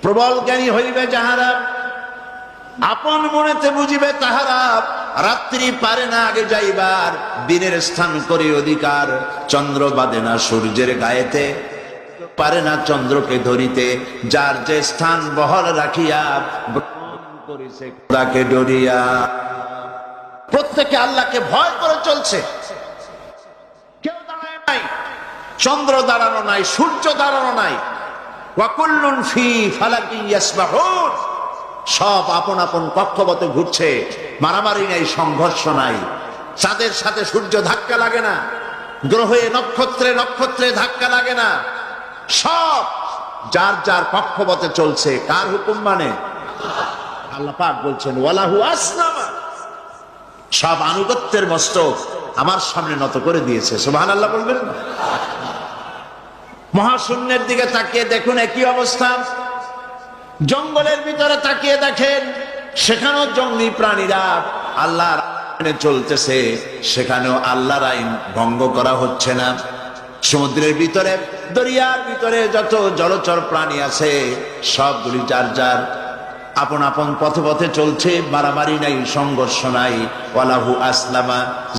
প্রবল জ্ঞানী হইবে যাহারা, আপন মনেতে বুঝিবে তাহারা। রাত্রি পারে না আগে যাইবার, দিনের স্থান করি অধিকার। চন্দ্র বাঁধে না সূর্যের গায়েতে, পারে না চন্দ্রকে ধরিতে। যার যে স্থান বহল রাখিয়া, ভ্রমণ করিছে খোদাকে ডরিয়া। প্রত্যেকে আল্লাহকে ভয় করে চলছে। কেউ দাঁড়ায় নাই, চন্দ্র দাঁড়ানো নাই, সূর্য দাঁড়ানো নাই। ওয়াকুল্লুন ফি ফালাকিন ইয়াসবাহুন, সব আপন আপন কক্ষপথে ঘুরছে। মারামারি নাই, সংঘর্ষ নাই। চাঁদের সাথে সূর্য ধাক্কা লাগে না, গ্রহে নক্ষত্রে নক্ষত্রে ধাক্কা লাগে না। সব যার যার কক্ষপথে চলছে। কার হুকুম মানে? আল্লাহ পাক বলছেন ওয়ালাহু আসলামা, সব আনুগত্যের মস্তক আমার সামনে নত করে দিয়েছে। সুবহানাল্লাহ বলবেন না? মহাশূন্যের দিকে তাকিয়ে দেখুন একই অবস্থা। জঙ্গলের ভিতরে তাকিয়ে দেখেন, সেখানেও জঙ্গলি প্রাণীরা আল্লাহর আইনে চলতেছে, সেখানেও আল্লাহর আইন ভঙ্গ করা হচ্ছে না। সমুদ্রের ভিতরে, দরিয়ার ভিতরে যত জলচর প্রাণী আছে, সবগুলি যার যার আপন আপন পথে পথে চলছে। মারামারি নাই, সংঘর্ষ নাই। ওয়ালাহু আসলামা।